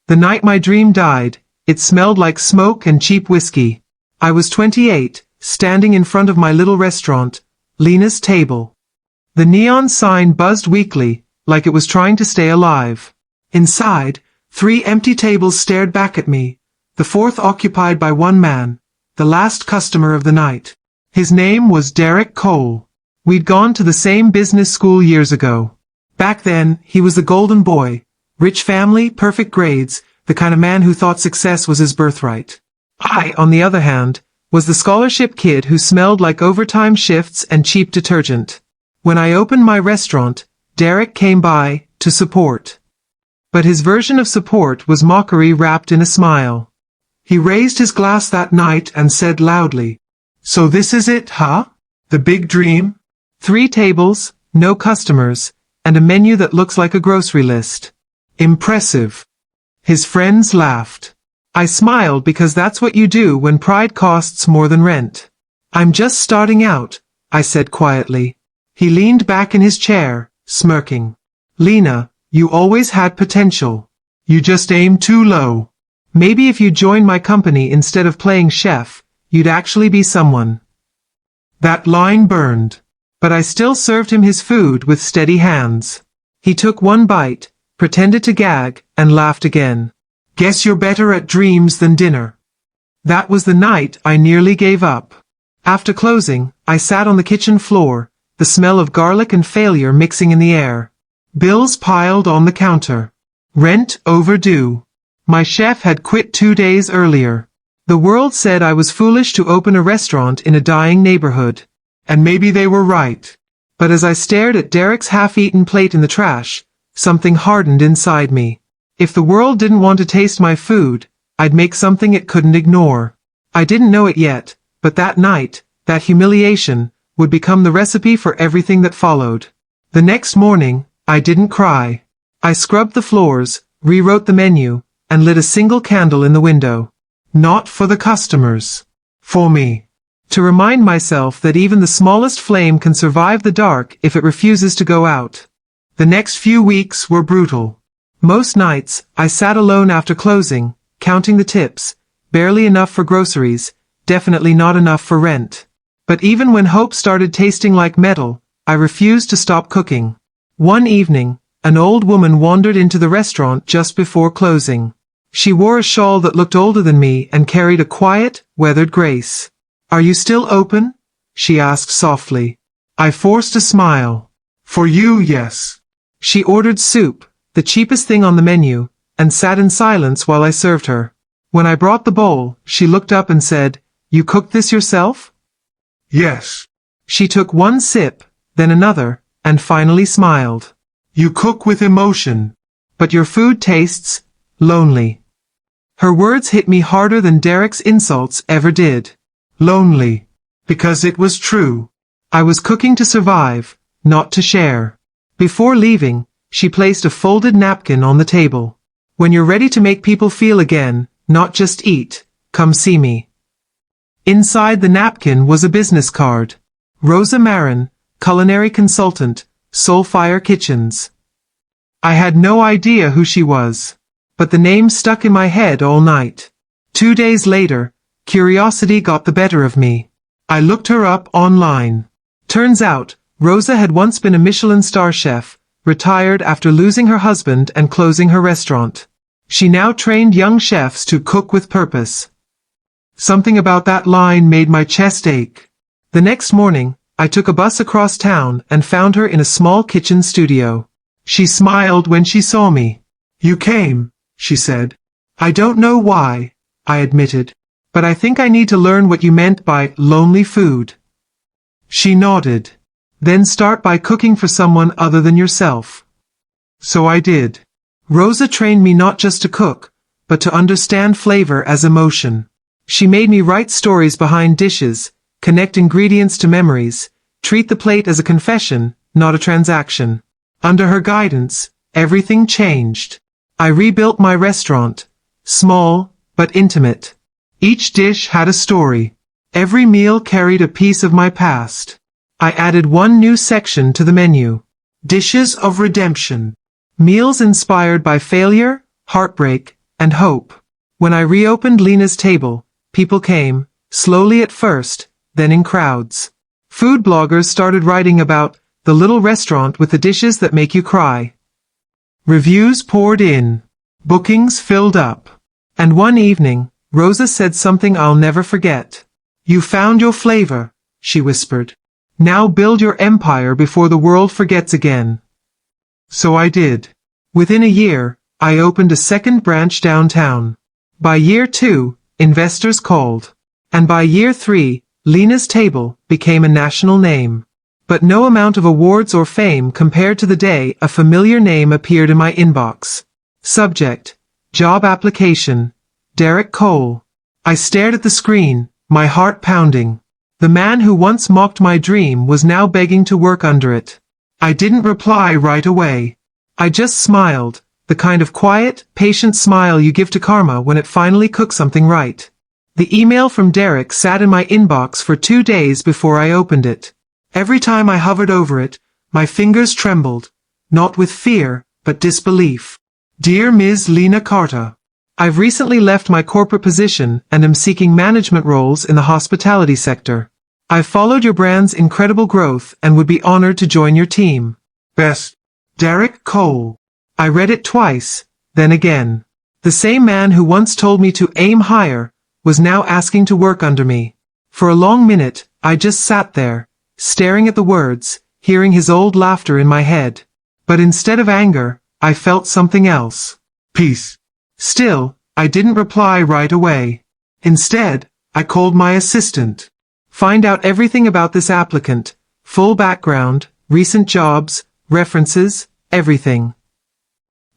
The night my dream died, it smelled like smoke and cheap whiskey. I was 28, standing in front of my little restaurant, Lena's Table. The neon sign buzzed weakly, like it was trying to stay alive. Inside, 3 empty tables stared back at me, the 4th occupied by one man, the last customer of the night. His name was Derek Cole. We'd gone to the same business school years ago. Back then, he was the golden boy, rich family, perfect grades, the kind of man who thought success was his birthright. I, on the other hand, was the scholarship kid who smelled like overtime shifts and cheap detergent. When I opened my restaurant, Derek came by to support. But his version of support was mockery wrapped in a smile. He raised his glass that night and said loudly, "So this is it, huh? The big dream? 3 tables, no customers, and a menu that looks like a grocery list. Impressive." His friends laughed. I smiled because that's what you do when pride costs more than rent. "I'm just starting out," I said quietly. He leaned back in his chair, smirking. "Lena, you always had potential. You just aimed too low. Maybe if you joined my company instead of playing chef, you'd actually be someone." That line burned. But I still served him his food with steady hands. He took one bite, pretended to gag, and laughed again. "Guess you're better at dreams than dinner." That was the night I nearly gave up. After closing, I sat on the kitchen floor, the smell of garlic and failure mixing in the air. Bills piled on the counter. Rent overdue. My chef had quit 2 days earlier. The world said I was foolish to open a restaurant in a dying neighborhood. And maybe they were right. But as I stared at Derek's half-eaten plate in the trash, something hardened inside me. If the world didn't want to taste my food, I'd make something it couldn't ignore. I didn't know it yet, but that night, that humiliation, would become the recipe for everything that followed. The next morning, I didn't cry. I scrubbed the floors, rewrote the menu, and lit a single candle in the window. Not for the customers. For me. To remind myself that even the smallest flame can survive the dark if it refuses to go out. The next few weeks were brutal. Most nights, I sat alone after closing, counting the tips, barely enough for groceries, definitely not enough for rent. But even when hope started tasting like metal, I refused to stop cooking. One evening, an old woman wandered into the restaurant just before closing. She wore a shawl that looked older than me and carried a quiet, weathered grace. "Are you still open?" she asked softly. I forced a smile. "For you, yes." She ordered soup, the cheapest thing on the menu, and sat in silence while I served her. When I brought the bowl, she looked up and said, "You cooked this yourself?" "Yes." She took one sip, then another, and finally smiled. "You cook with emotion. But your food tastes lonely." Her words hit me harder than Derek's insults ever did. Lonely. Because it was true. I was cooking to survive, not to share. Before leaving, she placed a folded napkin on the table. "When you're ready to make people feel again, not just eat, come see me." Inside the napkin was a business card. Rosa Marin, culinary consultant, Soulfire Kitchens. I had no idea who she was. But the name stuck in my head all night. 2 days later, curiosity got the better of me. I looked her up online. Turns out, Rosa had once been a Michelin star chef, retired after losing her husband and closing her restaurant. She now trained young chefs to cook with purpose. Something about that line made my chest ache. The next morning, I took a bus across town and found her in a small kitchen studio. She smiled when she saw me. "You came," she said. "I don't know why," I admitted. "But I think I need to learn what you meant by lonely food." She nodded. "Then start by cooking for someone other than yourself." So I did. Rosa trained me not just to cook, but to understand flavor as emotion. She made me write stories behind dishes, connect ingredients to memories, treat the plate as a confession, not a transaction. Under her guidance, everything changed. I rebuilt my restaurant. Small, but intimate. Each dish had a story. Every meal carried a piece of my past. I added one new section to the menu. Dishes of redemption. Meals inspired by failure, heartbreak, and hope. When I reopened Lena's table, people came, slowly at first, then in crowds. Food bloggers started writing about the little restaurant with the dishes that make you cry. Reviews poured in. Bookings filled up. And one evening, Rosa said something I'll never forget. "You found your flavor," she whispered. "Now build your empire before the world forgets again." So I did. Within a year, I opened a second branch downtown. By year 2, investors called. And by year 3, Lena's Table became a national name. But no amount of awards or fame compared to the day a familiar name appeared in my inbox. Subject: Job application. Derek Cole. I stared at the screen, my heart pounding. The man who once mocked my dream was now begging to work under it. I didn't reply right away. I just smiled, the kind of quiet, patient smile you give to karma when it finally cooks something right. The email from Derek sat in my inbox for 2 days before I opened it. Every time I hovered over it, my fingers trembled, not with fear, but disbelief. Dear Ms. Lena Carter, I've recently left my corporate position and am seeking management roles in the hospitality sector. I've followed your brand's incredible growth and would be honored to join your team. Best, Derek Cole. I read it twice, then again. The same man who once told me to aim higher was now asking to work under me. For a long minute, I just sat there, staring at the words, hearing his old laughter in my head. But instead of anger, I felt something else. Peace. Still, I didn't reply right away. Instead, I called my assistant. Find out everything about this applicant, full background, recent jobs, references, everything.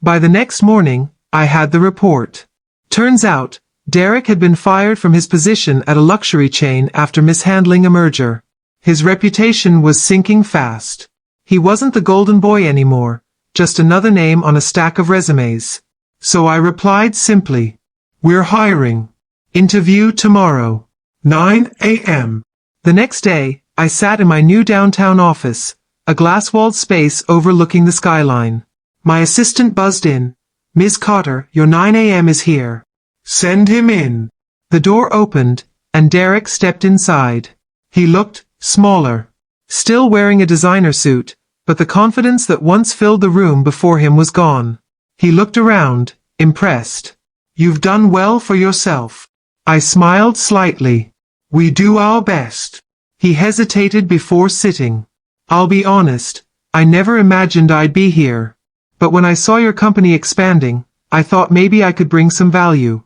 By the next morning, I had the report. Turns out, Derek had been fired from his position at a luxury chain after mishandling a merger. His reputation was sinking fast. He wasn't the golden boy anymore, just another name on a stack of resumes. So I replied simply, "We're hiring. Interview tomorrow, 9 a.m. The next day, I sat in my new downtown office, a glass-walled space overlooking the skyline. My assistant buzzed in. "Ms. Carter, your 9 a.m. is here. Send him in." The door opened, and Derek stepped inside. He looked smaller, still wearing a designer suit, but the confidence that once filled the room before him was gone. He looked around, impressed. "You've done well for yourself." I smiled slightly. "We do our best." He hesitated before sitting. "I'll be honest, I never imagined I'd be here. But when I saw your company expanding, I thought maybe I could bring some value."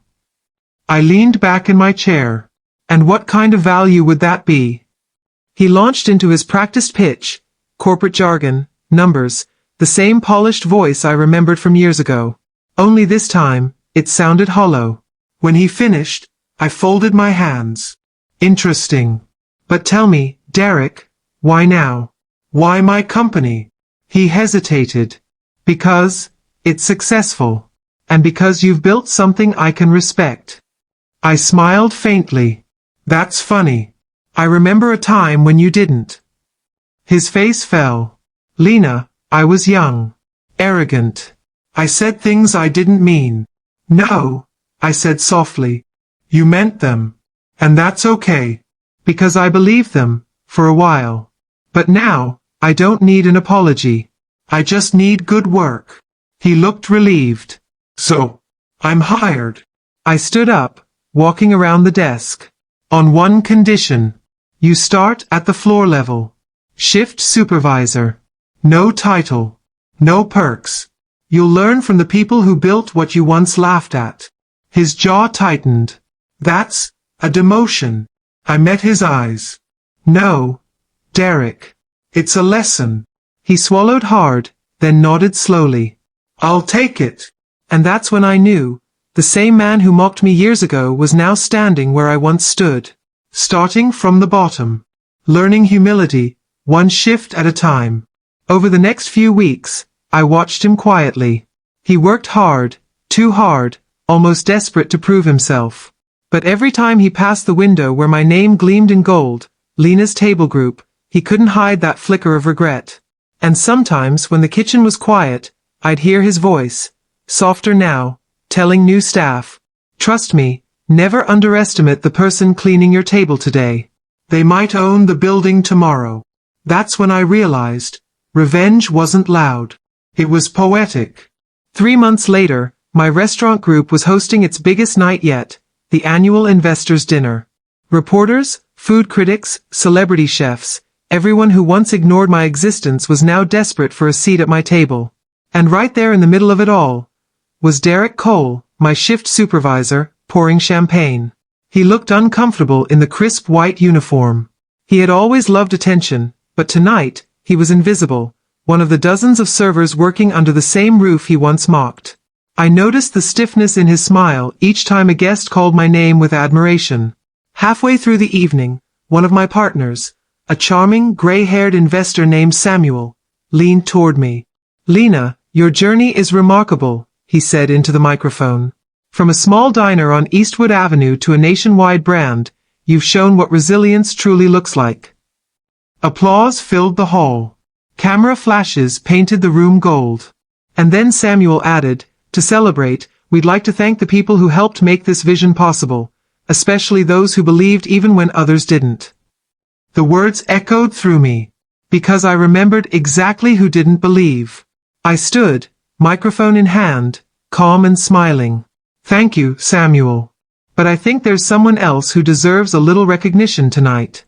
I leaned back in my chair. "And what kind of value would that be?" He launched into his practiced pitch, corporate jargon, numbers, the same polished voice I remembered from years ago. Only this time, it sounded hollow. When he finished, I folded my hands. "Interesting. But tell me, Derek, why now? Why my company?" He hesitated. "Because it's successful. And because you've built something I can respect." I smiled faintly. "That's funny. I remember a time when you didn't." His face fell. "Lena, I was young. Arrogant. I said things I didn't mean." "No," I said softly. "You meant them. And that's okay. Because I believed them, for a while. But now, I don't need an apology. I just need good work." He looked relieved. "So, I'm hired." I stood up, walking around the desk. "On one condition. You start at the floor level. Shift supervisor. No title. No perks. You'll learn from the people who built what you once laughed at." His jaw tightened. "That's a demotion." I met his eyes. "No, Derek. It's a lesson." He swallowed hard, then nodded slowly. "I'll take it." And that's when I knew, the same man who mocked me years ago was now standing where I once stood. Starting from the bottom. Learning humility, one shift at a time. Over the next few weeks, I watched him quietly. He worked hard, too hard, almost desperate to prove himself. But every time he passed the window where my name gleamed in gold, Lena's Table Group, he couldn't hide that flicker of regret. And sometimes when the kitchen was quiet, I'd hear his voice, softer now, telling new staff, "Trust me, never underestimate the person cleaning your table today. They might own the building tomorrow." That's when I realized, revenge wasn't loud. It was poetic. 3 months later, my restaurant group was hosting its biggest night yet, the annual investors' dinner. Reporters, food critics, celebrity chefs, everyone who once ignored my existence was now desperate for a seat at my table. And right there in the middle of it all, was Derek Cole, my shift supervisor, pouring champagne. He looked uncomfortable in the crisp white uniform. He had always loved attention, but tonight, he was invisible, one of the dozens of servers working under the same roof he once mocked. I noticed the stiffness in his smile each time a guest called my name with admiration. Halfway through the evening, one of my partners, a charming, gray-haired investor named Samuel, leaned toward me. "Lena, your journey is remarkable," he said into the microphone. "From a small diner on Eastwood Avenue to a nationwide brand, you've shown what resilience truly looks like." Applause filled the hall. Camera flashes painted the room gold. And then Samuel added, "To celebrate, we'd like to thank the people who helped make this vision possible, especially those who believed even when others didn't." The words echoed through me, because I remembered exactly who didn't believe. I stood, microphone in hand, calm and smiling. "Thank you, Samuel. But I think there's someone else who deserves a little recognition tonight."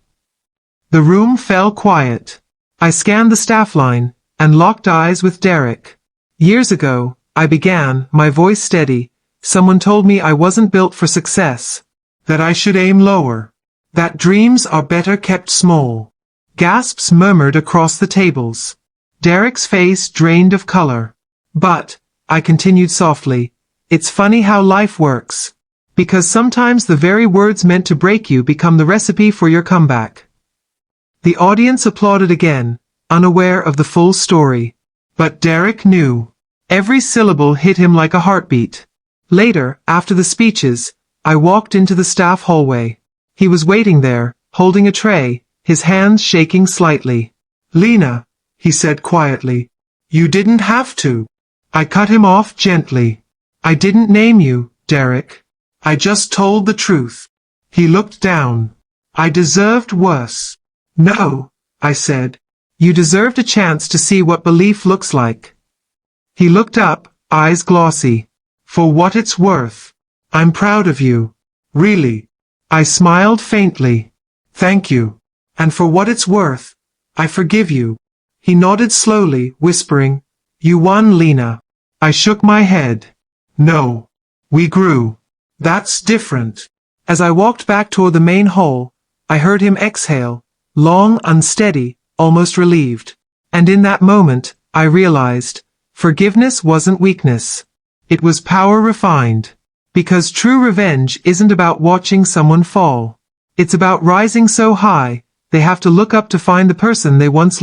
The room fell quiet. I scanned the staff line, and locked eyes with Derek. "Years ago," I began, my voice steady, "someone told me I wasn't built for success. That I should aim lower. That dreams are better kept small." Gasps murmured across the tables. Derek's face drained of color. "But," I continued softly, "it's funny how life works. Because sometimes the very words meant to break you become the recipe for your comeback." The audience applauded again, unaware of the full story. But Derek knew. Every syllable hit him like a heartbeat. Later, after the speeches, I walked into the staff hallway. He was waiting there, holding a tray, his hands shaking slightly. "Lena," he said quietly, "you didn't have to." I cut him off gently. "I didn't name you, Derek. I just told the truth." He looked down. "I deserved worse." "No," I said. "You deserved a chance to see what belief looks like." He looked up, eyes glossy. "For what it's worth, I'm proud of you. Really." I smiled faintly. "Thank you. And for what it's worth, I forgive you." He nodded slowly, whispering, "You won, Lena." I shook my head. "No. We grew. That's different." As I walked back toward the main hall, I heard him exhale, long, unsteady, almost relieved. And in that moment, I realized, forgiveness wasn't weakness. It was power refined. Because true revenge isn't about watching someone fall. It's about rising so high, they have to look up to find the person they once loved.